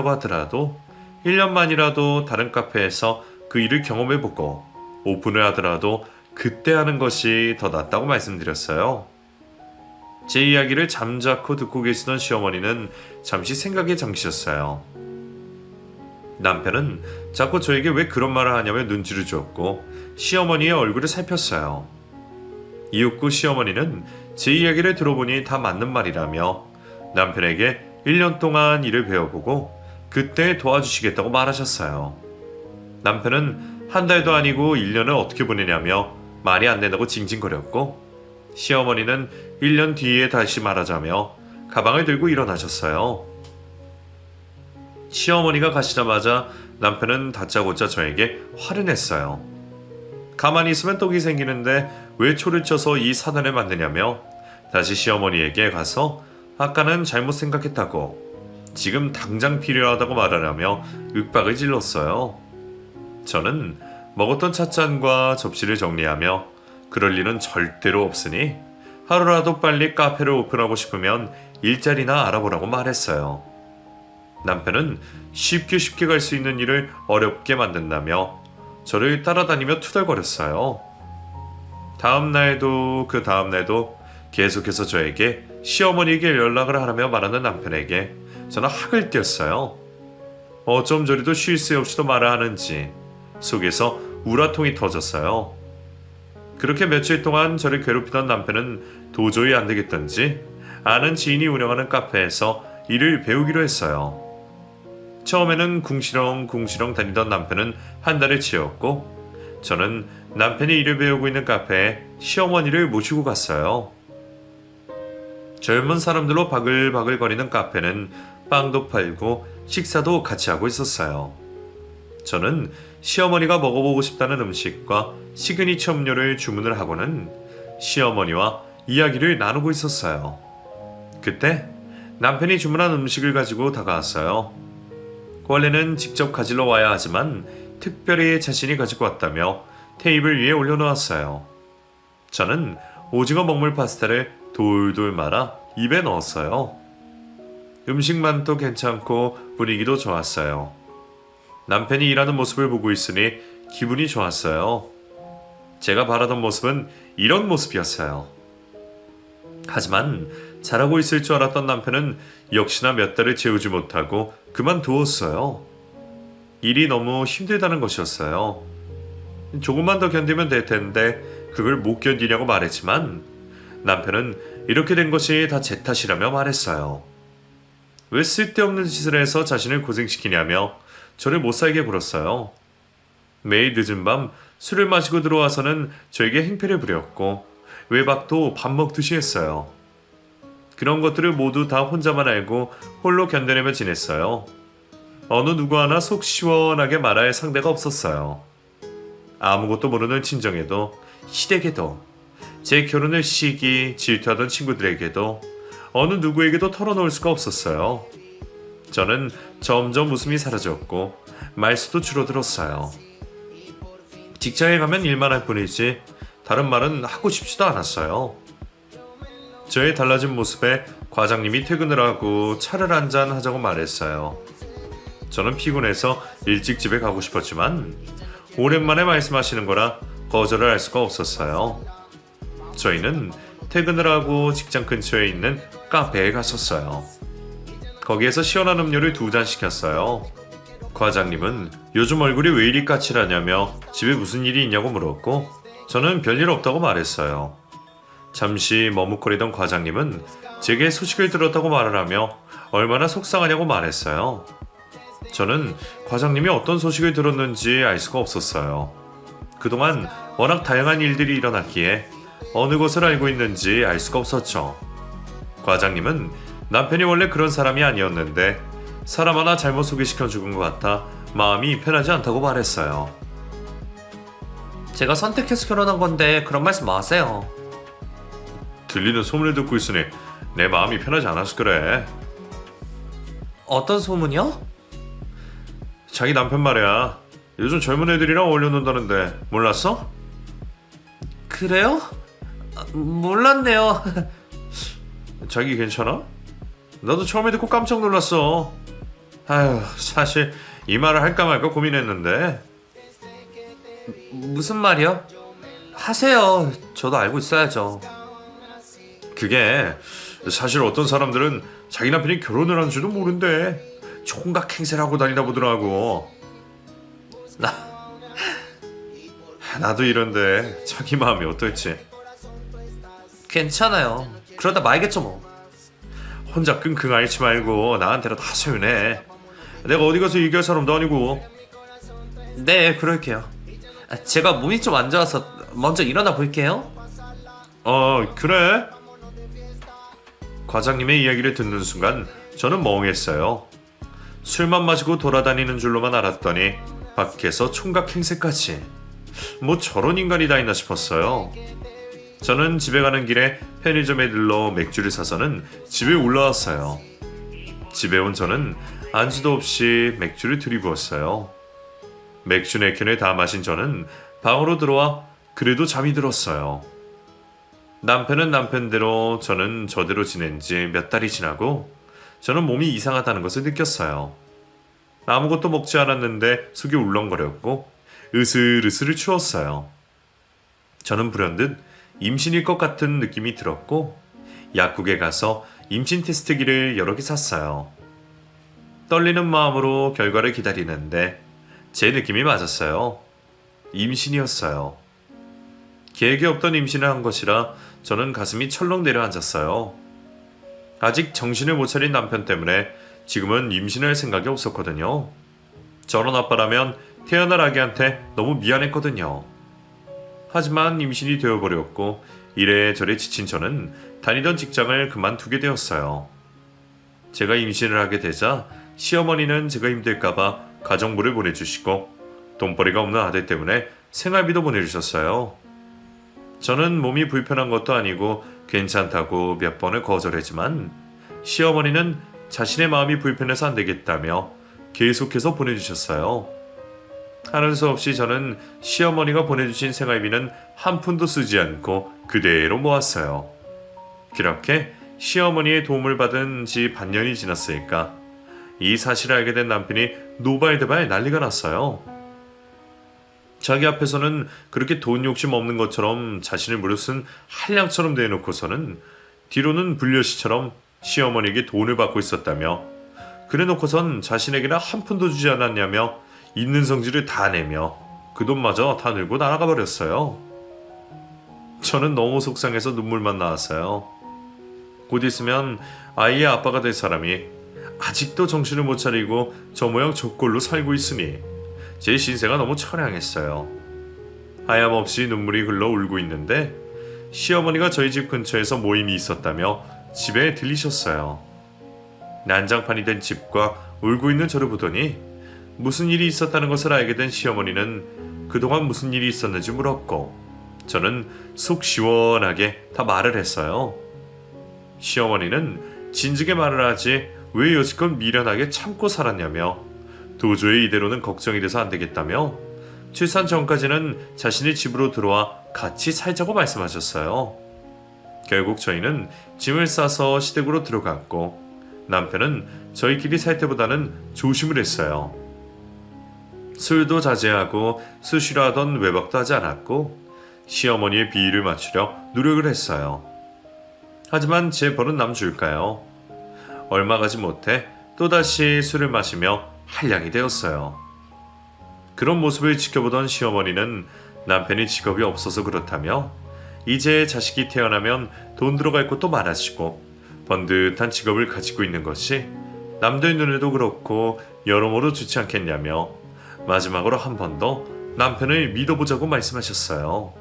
한다고 하더라도 1년만이라도 다른 카페에서 그 일을 경험해보고 오픈을 하더라도 그때 하는 것이 더 낫다고 말씀드렸어요. 제 이야기를 잠자코 듣고 계시던 시어머니는 잠시 생각에 잠기셨어요. 남편은 자꾸 저에게 왜 그런 말을 하냐며 눈치를 주었고 시어머니의 얼굴을 살폈어요. 이윽고 시어머니는 제 이야기를 들어보니 다 맞는 말이라며 남편에게 1년 동안 일을 배워보고 그때 도와주시겠다고 말하셨어요. 남편은 한 달도 아니고 1년을 어떻게 보내냐며 말이 안 된다고 징징거렸고 시어머니는 1년 뒤에 다시 말하자며 가방을 들고 일어나셨어요. 시어머니가 가시자마자 남편은 다짜고짜 저에게 화를 냈어요. 가만히 있으면 떡이 생기는데 왜 초를 쳐서 이 사단을 만드냐며 다시 시어머니에게 가서 아까는 잘못 생각했다고 지금 당장 필요하다고 말하라며 윽박을 질렀어요. 저는 먹었던 찻잔과 접시를 정리하며 그럴 리는 절대로 없으니 하루라도 빨리 카페를 오픈하고 싶으면 일자리나 알아보라고 말했어요. 남편은 쉽게 갈 수 있는 일을 어렵게 만든다며 저를 따라다니며 투덜거렸어요. 다음 날도 그 다음 날도 계속해서 저에게 시어머니에게 연락을 하라며 말하는 남편에게 저는 학을 띄었어요. 어쩜 저리도 쉴 새 없이도 말을 하는지 속에서 우라통이 터졌어요. 그렇게 며칠 동안 저를 괴롭히던 남편은 도저히 안 되겠던지 아는 지인이 운영하는 카페에서 일을 배우기로 했어요. 처음에는 궁시렁 다니던 남편은 한 달을 치웠고 저는 남편이 일을 배우고 있는 카페에 시어머니를 모시고 갔어요. 젊은 사람들로 바글바글 거리는 카페는 빵도 팔고 식사도 같이 하고 있었어요. 저는 시어머니가 먹어보고 싶다는 음식과 시그니처 음료를 주문을 하고는 시어머니와 이야기를 나누고 있었어요. 그때 남편이 주문한 음식을 가지고 다가왔어요. 원래는 직접 가지러 와야 하지만 특별히 자신이 가지고 왔다며 테이블 위에 올려놓았어요. 저는 오징어 먹물 파스타를 돌돌 말아 입에 넣었어요. 음식만도 괜찮고 분위기도 좋았어요. 남편이 일하는 모습을 보고 있으니 기분이 좋았어요. 제가 바라던 모습은 이런 모습이었어요. 하지만 잘하고 있을 줄 알았던 남편은 역시나 몇 달을 채우지 못하고 그만두었어요. 일이 너무 힘들다는 것이었어요. 조금만 더 견디면 될 텐데 그걸 못 견디냐고 말했지만 남편은 이렇게 된 것이 다 제 탓이라며 말했어요. 왜 쓸데없는 짓을 해서 자신을 고생시키냐며 저를 못살게 굴었어요. 매일 늦은 밤 술을 마시고 들어와서는 저에게 행패를 부렸고 외박도 밥 먹듯이 했어요. 그런 것들을 모두 다 혼자만 알고 홀로 견뎌내며 지냈어요. 어느 누구 하나 속 시원하게 말할 상대가 없었어요. 아무것도 모르는 친정에도 시댁에도 제 결혼을 시기 질투하던 친구들에게도 어느 누구에게도 털어놓을 수가 없었어요. 저는 점점 웃음이 사라졌고 말수도 줄어들었어요. 직장에 가면 일만 할 뿐이지 다른 말은 하고 싶지도 않았어요. 저의 달라진 모습에 과장님이 퇴근을 하고 차를 한잔 하자고 말했어요. 저는 피곤해서 일찍 집에 가고 싶었지만 오랜만에 말씀하시는 거라 거절을 할 수가 없었어요. 저희는 퇴근을 하고 직장 근처에 있는 카페에 갔었어요. 거기에서 시원한 음료를 2잔 시켰어요. 과장님은 요즘 얼굴이 왜 이리 까칠하냐며 집에 무슨 일이 있냐고 물었고 저는 별일 없다고 말했어요. 잠시 머뭇거리던 과장님은 제게 소식을 들었다고 말을 하며 얼마나 속상하냐고 말했어요. 저는 과장님이 어떤 소식을 들었는지 알 수가 없었어요. 그동안 워낙 다양한 일들이 일어났기에 어느 것을 알고 있는지 알 수가 없었죠. 과장님은 남편이 원래 그런 사람이 아니었는데 사람 하나 잘못 소개시켜 죽은 것 같아 마음이 편하지 않다고 말했어요. 제가 선택해서 결혼한 건데 그런 말씀 마세요. 들리는 소문을 듣고 있으니 내 마음이 편하지 않아서 그래. 어떤 소문이요? 자기 남편 말이야. 요즘 젊은 애들이랑 어울려 논다는데 몰랐어? 그래요? 몰랐네요. 자기 괜찮아? 나도 처음에 듣고 깜짝 놀랐어. 아휴, 사실 이 말을 할까 말까 고민했는데 무슨 말이요? 하세요. 저도 알고 있어야죠. 그게 사실 어떤 사람들은 자기 남편이 결혼을 한 줄도 모른대. 총각 행세를 하고 다니다 보더라고. 나도 이런데 자기 마음이 어떨지. 괜찮아요. 그러다 말겠죠 뭐. 혼자 끙끙 앓지 말고 나한테라도 하소연해. 내가 어디 가서 얘기할 사람도 아니고. 네, 그럴게요. 제가 몸이 좀 안 좋아서 먼저 일어나 볼게요. 그래? 과장님의 이야기를 듣는 순간 저는 멍했어요. 술만 마시고 돌아다니는 줄로만 알았더니 밖에서 총각 행세까지. 뭐 저런 인간이 다 있나 싶었어요. 저는 집에 가는 길에 편의점에 들러 맥주를 사서는 집에 올라왔어요. 집에 온 저는 안주도 없이 맥주를 들이부었어요. 맥주 4캔을 다 마신 저는 방으로 들어와 그래도 잠이 들었어요. 남편은 남편대로 저는 저대로 지낸 지 몇 달이 지나고 저는 몸이 이상하다는 것을 느꼈어요. 아무것도 먹지 않았는데 속이 울렁거렸고 으슬으슬 추웠어요. 저는 불현듯 임신일 것 같은 느낌이 들었고 약국에 가서 임신 테스트기를 여러 개 샀어요. 떨리는 마음으로 결과를 기다리는데 제 느낌이 맞았어요. 임신이었어요. 계획이 없던 임신을 한 것이라 저는 가슴이 철렁 내려앉았어요. 아직 정신을 못 차린 남편 때문에 지금은 임신할 생각이 없었거든요. 저런 아빠라면 태어날 아기한테 너무 미안했거든요. 하지만 임신이 되어버렸고 이래저래 지친 저는 다니던 직장을 그만두게 되었어요. 제가 임신을 하게 되자 시어머니는 제가 힘들까봐 가정부를 보내주시고 돈벌이가 없는 아들 때문에 생활비도 보내주셨어요. 저는 몸이 불편한 것도 아니고 괜찮다고 몇 번을 거절했지만 시어머니는 자신의 마음이 불편해서 안 되겠다며 계속해서 보내주셨어요. 하는 수 없이 저는 시어머니가 보내주신 생활비는 한 푼도 쓰지 않고 그대로 모았어요. 그렇게 시어머니의 도움을 받은 지 반년이 지났으니까 이 사실을 알게 된 남편이 노발대발 난리가 났어요. 자기 앞에서는 그렇게 돈 욕심 없는 것처럼 자신을 무릇은 한량처럼 대놓고서는 뒤로는 불려시처럼 시어머니에게 돈을 받고 있었다며 그래놓고선 자신에게는 한 푼도 주지 않았냐며 있는 성질을 다 내며 그 돈마저 다 늘고 날아가 버렸어요. 저는 너무 속상해서 눈물만 나왔어요. 곧 있으면 아이의 아빠가 될 사람이 아직도 정신을 못 차리고 저 모양 저 꼴로 살고 있으니 제 신세가 너무 처량했어요. 하염없이 눈물이 흘러 울고 있는데 시어머니가 저희 집 근처에서 모임이 있었다며 집에 들리셨어요. 난장판이 된 집과 울고 있는 저를 보더니 무슨 일이 있었다는 것을 알게 된 시어머니는 그동안 무슨 일이 있었는지 물었고 저는 속 시원하게 다 말을 했어요. 시어머니는 진즉에 말을 하지 왜 여지껏 미련하게 참고 살았냐며 도저히 이대로는 걱정이 돼서 안 되겠다며 출산 전까지는 자신의 집으로 들어와 같이 살자고 말씀하셨어요. 결국 저희는 짐을 싸서 시댁으로 들어갔고 남편은 저희끼리 살 때보다는 조심을 했어요. 술도 자제하고 수시로 하던 외박도 하지 않았고 시어머니의 비위를 맞추려 노력을 했어요. 하지만 제 벌은 남줄까요? 얼마 가지 못해 또다시 술을 마시며 한량이 되었어요. 그런 모습을 지켜보던 시어머니는 남편이 직업이 없어서 그렇다며 이제 자식이 태어나면 돈 들어갈 곳도 많아지고 번듯한 직업을 가지고 있는 것이 남들 눈에도 그렇고 여러모로 좋지 않겠냐며 마지막으로 한 번 더 남편을 믿어보자고 말씀하셨어요.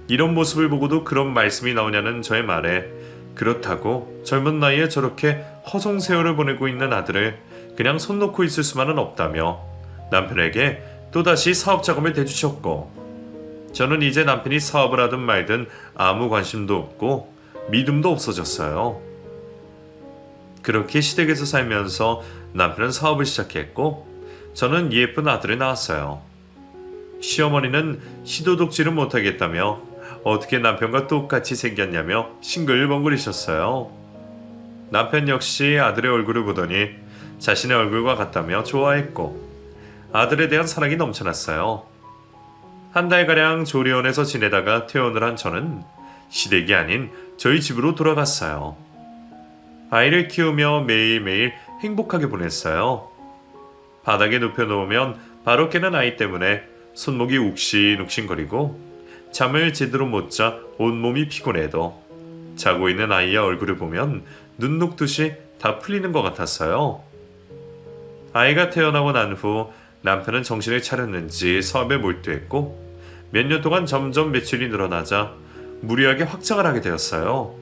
이런 모습을 보고도 그런 말씀이 나오냐는 저의 말에 그렇다고 젊은 나이에 저렇게 허송세월을 보내고 있는 아들을 그냥 손 놓고 있을 수만은 없다며 남편에게 또다시 사업 자금을 대주셨고 저는 이제 남편이 사업을 하든 말든 아무 관심도 없고 믿음도 없어졌어요. 그렇게 시댁에서 살면서 남편은 사업을 시작했고 저는 예쁜 아들을 낳았어요. 시어머니는 시도독지를 못하겠다며 어떻게 남편과 똑같이 생겼냐며 싱글벙글이셨어요. 남편 역시 아들의 얼굴을 보더니 자신의 얼굴과 같다며 좋아했고 아들에 대한 사랑이 넘쳐났어요. 한 달가량 조리원에서 지내다가 퇴원을 한 저는 시댁이 아닌 저희 집으로 돌아갔어요. 아이를 키우며 매일매일 행복하게 보냈어요. 바닥에 눕혀놓으면 바로 깨는 아이 때문에 손목이 욱신욱신거리고 잠을 제대로 못 자 온몸이 피곤해도 자고 있는 아이의 얼굴을 보면 눈 녹듯이 다 풀리는 것 같았어요. 아이가 태어나고 난 후 남편은 정신을 차렸는지 사업에 몰두했고 몇 년 동안 점점 매출이 늘어나자 무리하게 확장을 하게 되었어요.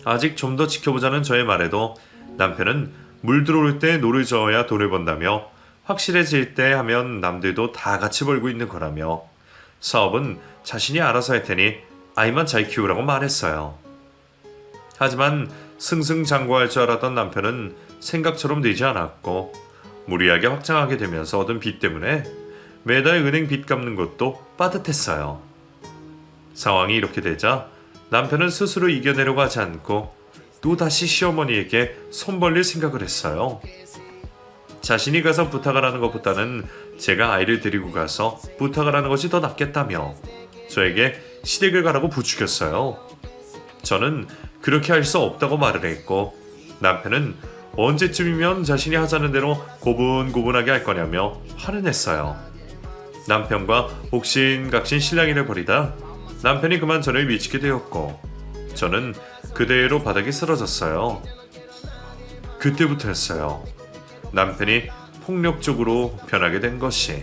아직 좀 더 지켜보자는 저의 말에도 남편은 물 들어올 때 노를 저어야 돈을 번다며 확실해질 때 하면 남들도 다 같이 벌고 있는 거라며 사업은 자신이 알아서 할 테니 아이만 잘 키우라고 말했어요. 하지만 승승장구할 줄 알았던 남편은 생각처럼 되지 않았고 무리하게 확장하게 되면서 얻은 빚 때문에 매달 은행 빚 갚는 것도 빠듯했어요. 상황이 이렇게 되자 남편은 스스로 이겨내려고 하지 않고 또다시 시어머니에게 손 벌릴 생각을 했어요. 자신이 가서 부탁을 하는 것보다는 제가 아이를 데리고 가서 부탁을 하는 것이 더 낫겠다며 저에게 시댁을 가라고 부추겼어요. 저는 그렇게 할 수 없다고 말을 했고 남편은 언제쯤이면 자신이 하자는 대로 고분고분하게 할 거냐며 화를 냈어요. 남편과 옥신각신 실랑이를 벌이다 남편이 그만 저를 미치게 되었고 저는 그대로 바닥에 쓰러졌어요. 그때부터였어요. 남편이 폭력적으로 변하게 된 것이.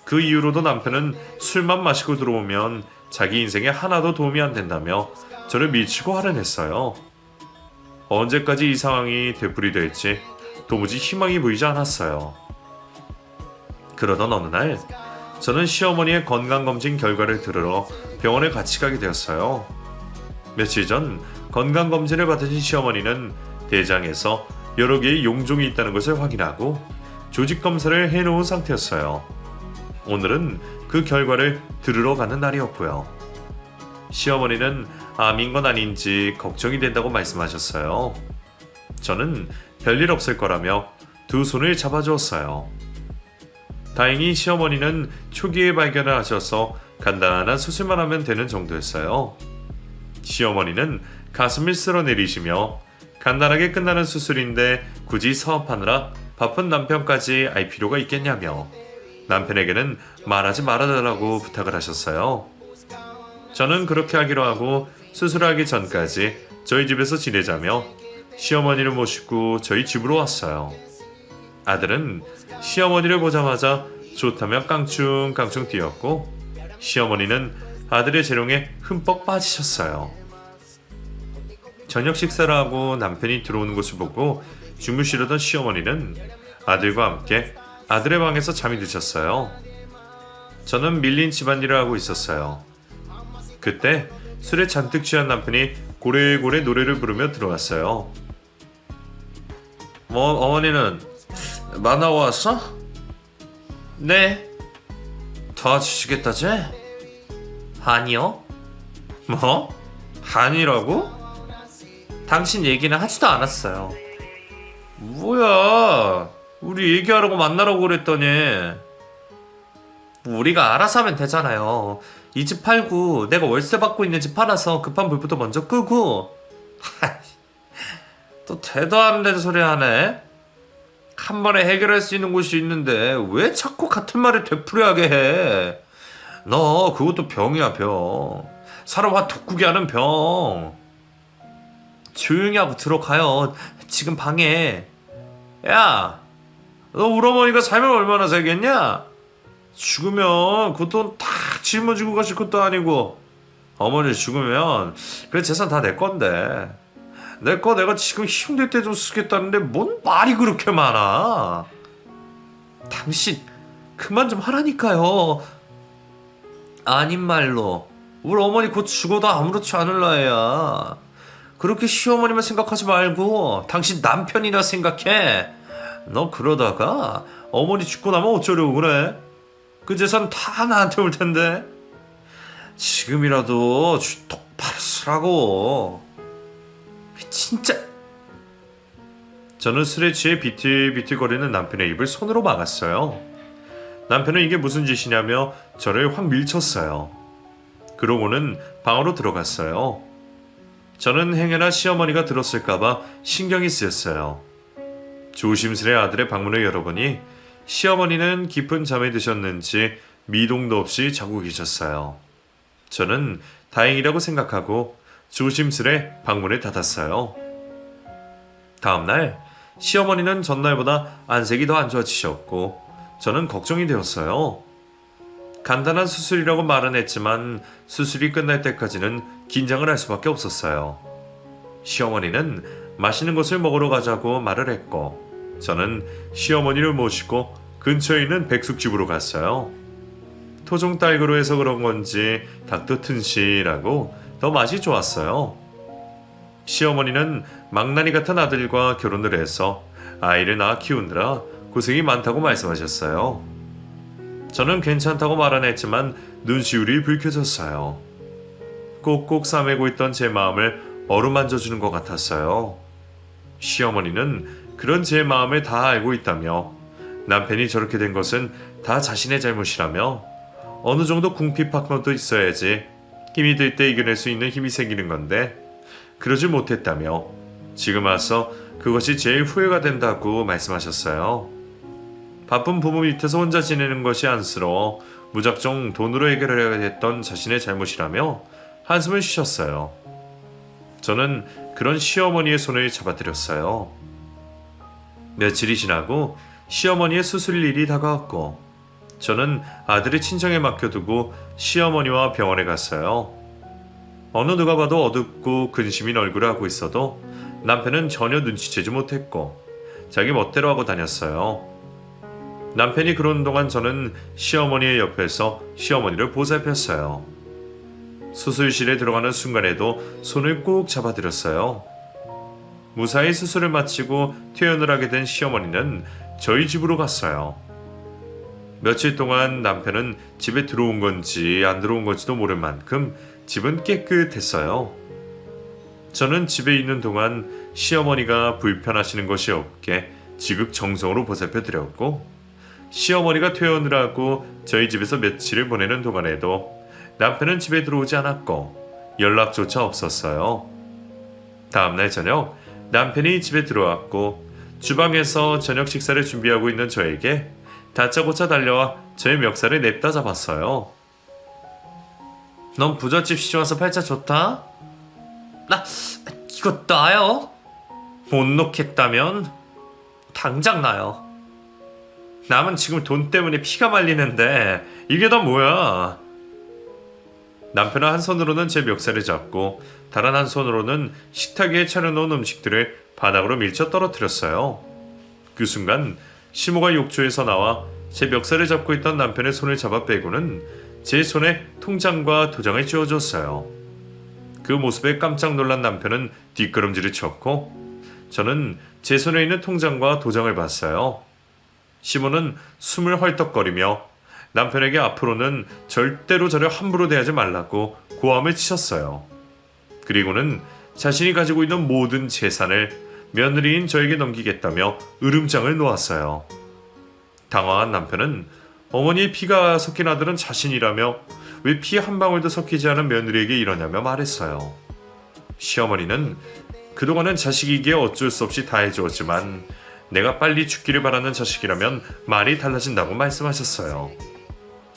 그 이후로도 남편은 술만 마시고 들어오면 자기 인생에 하나도 도움이 안 된다며 저를 미치고 화를 냈어요. 언제까지 이 상황이 되풀이될지 도무지 희망이 보이지 않았어요. 그러던 어느 날 저는 시어머니의 건강검진 결과를 들으러 병원에 같이 가게 되었어요. 며칠 전 건강검진을 받으신 시어머니는 대장에서 여러 개의 용종이 있다는 것을 확인하고 조직검사를 해놓은 상태였어요. 오늘은 그 결과를 들으러 가는 날이었고요. 시어머니는 암인 건 아닌지 걱정이 된다고 말씀하셨어요. 저는 별일 없을 거라며 두 손을 잡아주었어요. 다행히 시어머니는 초기에 발견을 하셔서 간단한 수술만 하면 되는 정도였어요. 시어머니는 가슴을 쓸어내리시며 간단하게 끝나는 수술인데 굳이 사업하느라 바쁜 남편까지 알 필요가 있겠냐며 남편에게는 말하지 말아달라고 부탁을 하셨어요. 저는 그렇게 하기로 하고 수술하기 전까지 저희 집에서 지내자며 시어머니를 모시고 저희 집으로 왔어요. 아들은 시어머니를 보자마자 좋다며 깡충깡충 뛰었고 시어머니는 아들의 재롱에 흠뻑 빠지셨어요. 저녁 식사를 하고 남편이 들어오는 것을 보고 주무시려던 시어머니는 아들과 함께 아들의 방에서 잠이 드셨어요. 저는 밀린 집안일을 하고 있었어요. 그때 술에 잔뜩 취한 남편이 고래고래 노래를 부르며 들어왔어요. 어머니는 만나고 왔어? 네. 도와주시겠다지? 아니요. 뭐? 아니라고? 당신 얘기는 하지도 않았어요. 뭐야? 우리 얘기하라고 만나라고 그랬더니. 우리가 알아서 하면 되잖아요. 이 집 팔고 내가 월세 받고 있는 집 팔아서 급한 불부터 먼저 끄고. 또 대도 안 되는 소리 하네. 한 번에 해결할 수 있는 곳이 있는데 왜 자꾸 같은 말을 되풀이하게 해. 너 그것도 병이야, 병. 사람 화 돋구게 하는 병. 조용히 하고 들어가요. 지금 방에. 야, 너 우리 어머니가 살면 얼마나 살겠냐? 죽으면 그 돈 다 짊어지고 가실 것도 아니고. 어머니 죽으면 그 재산 다 내 건데. 내 거 내가 지금 힘들 때 좀 쓰겠다는데 뭔 말이 그렇게 많아. 당신 그만 좀 하라니까요. 아닌 말로 우리 어머니 곧 죽어도 아무렇지 않을 나이야. 그렇게 시어머니만 생각하지 말고 당신 남편이나 생각해. 너 그러다가 어머니 죽고 나면 어쩌려고 그래? 그 재산 다 나한테 올 텐데. 지금이라도 똑바로 쓰라고. 진짜. 저는 술에 취해 비틀비틀거리는 남편의 입을 손으로 막았어요. 남편은 이게 무슨 짓이냐며 저를 확 밀쳤어요. 그러고는 방으로 들어갔어요. 저는 행여나 시어머니가 들었을까봐 신경이 쓰였어요. 조심스레 아들의 방문을 열어보니 시어머니는 깊은 잠에 드셨는지 미동도 없이 자고 계셨어요. 저는 다행이라고 생각하고 조심스레 방문을 닫았어요. 다음날 시어머니는 전날보다 안색이 더 안 좋아지셨고 저는 걱정이 되었어요. 간단한 수술이라고 말은 했지만 수술이 끝날 때까지는 긴장을 할 수밖에 없었어요. 시어머니는 맛있는 것을 먹으러 가자고 말을 했고 저는 시어머니를 모시고 근처에 있는 백숙집으로 갔어요. 토종 딸기로 해서 그런 건지 닭도 튼실하고 더 맛이 좋았어요. 시어머니는 망나니 같은 아들과 결혼을 해서 아이를 낳아 키우느라 고생이 많다고 말씀하셨어요. 저는 괜찮다고 말은 했지만 눈시울이 붉혀졌어요. 꼭꼭 싸매고 있던 제 마음을 어루만져주는 것 같았어요. 시어머니는 그런 제 마음을 다 알고 있다며 남편이 저렇게 된 것은 다 자신의 잘못이라며 어느 정도 궁핍학론도 있어야지 힘이 들 때 이겨낼 수 있는 힘이 생기는 건데 그러지 못했다며 지금 와서 그것이 제일 후회가 된다고 말씀하셨어요. 바쁜 부모 밑에서 혼자 지내는 것이 안쓰러워 무작정 돈으로 해결해야 했던 자신의 잘못이라며 한숨을 쉬셨어요. 저는 그런 시어머니의 손을 잡아드렸어요. 며칠이 지나고 시어머니의 수술 일이 다가왔고 저는 아들의 친정에 맡겨두고 시어머니와 병원에 갔어요. 어느 누가 봐도 어둡고 근심인 얼굴을 하고 있어도 남편은 전혀 눈치채지 못했고 자기 멋대로 하고 다녔어요. 남편이 그러는 동안 저는 시어머니의 옆에서 시어머니를 보살폈어요. 수술실에 들어가는 순간에도 손을 꼭 잡아드렸어요. 무사히 수술을 마치고 퇴원을 하게 된 시어머니는 저희 집으로 갔어요. 며칠 동안 남편은 집에 들어온 건지 안 들어온 건지도 모를 만큼 집은 깨끗했어요. 저는 집에 있는 동안 시어머니가 불편하시는 것이 없게 지극정성으로 보살펴 드렸고 시어머니가 퇴원을 하고 저희 집에서 며칠을 보내는 동안에도 남편은 집에 들어오지 않았고 연락조차 없었어요. 다음날 저녁 남편이 집에 들어왔고 주방에서 저녁 식사를 준비하고 있는 저에게 다짜고짜 달려와 저의 멱살을 냅다 잡았어요. 넌 부잣집 시집 와서 팔자 좋다? 이거 나요? 못 놓겠다면 당장 나요. 남은 지금 돈 때문에 피가 말리는데 이게 다 뭐야? 남편은 한 손으로는 제 멱살을 잡고 다른 한 손으로는 식탁 위에 차려놓은 음식들을 바닥으로 밀쳐 떨어뜨렸어요. 그 순간 시모가 욕조에서 나와 제 멱살을 잡고 있던 남편의 손을 잡아 빼고는 제 손에 통장과 도장을 쥐어줬어요. 그 모습에 깜짝 놀란 남편은 뒷걸음질을 쳤고 저는 제 손에 있는 통장과 도장을 봤어요. 시모는 숨을 헐떡거리며 남편에게 앞으로는 절대로 저를 함부로 대하지 말라고 고함을 치셨어요. 그리고는 자신이 가지고 있는 모든 재산을 며느리인 저에게 넘기겠다며 으름장을 놓았어요. 당황한 남편은 어머니의 피가 섞인 아들은 자신이라며 왜 피 한 방울도 섞이지 않은 며느리에게 이러냐며 말했어요. 시어머니는 그동안은 자식이기에 어쩔 수 없이 다 해주었지만 내가 빨리 죽기를 바라는 자식이라면 말이 달라진다고 말씀하셨어요.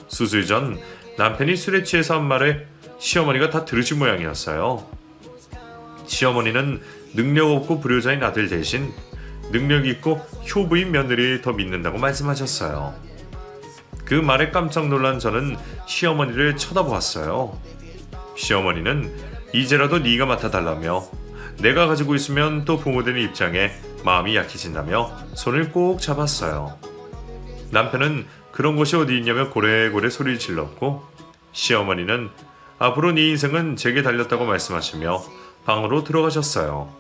수술 전 남편이 술에 취해서 한 말을 시어머니가 다 들으신 모양이었어요. 시어머니는 능력 없고 불효자인 아들 대신 능력 있고 효부인 며느리를 더 믿는다고 말씀하셨어요. 그 말에 깜짝 놀란 저는 시어머니를 쳐다보았어요. 시어머니는 이제라도 네가 맡아달라며 내가 가지고 있으면 또 부모되는 입장에 마음이 약해진다며 손을 꼭 잡았어요. 남편은 그런 곳이 어디 있냐며 고래고래 소리를 질렀고 시어머니는 앞으로 네 인생은 제게 달렸다고 말씀하시며 방으로 들어가셨어요.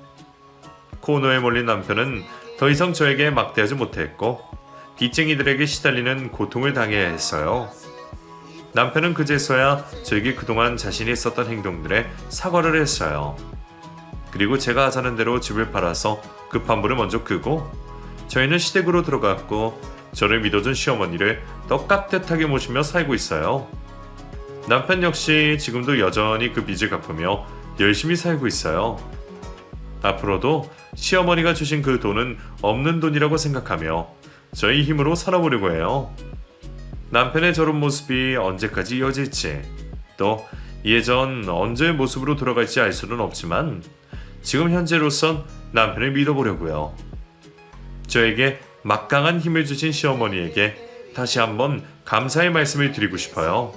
코너에 몰린 남편은 더 이상 저에게 막대하지 못했고 빚쟁이들에게 시달리는 고통을 당해야 했어요. 남편은 그제서야 저에게 그동안 자신이 했었던 행동들에 사과를 했어요. 그리고 제가 하자는 대로 집을 팔아서 급한 불을 먼저 끄고 저희는 시댁으로 들어갔고 저를 믿어준 시어머니를 더 깍듯하게 모시며 살고 있어요. 남편 역시 지금도 여전히 그 빚을 갚으며 열심히 살고 있어요. 앞으로도 시어머니가 주신 그 돈은 없는 돈이라고 생각하며 저희 힘으로 살아보려고 해요. 남편의 저런 모습이 언제까지 이어질지, 또 예전 언제의 모습으로 돌아갈지 알 수는 없지만 지금 현재로선 남편을 믿어보려고요. 저에게 막강한 힘을 주신 시어머니에게 다시 한번 감사의 말씀을 드리고 싶어요.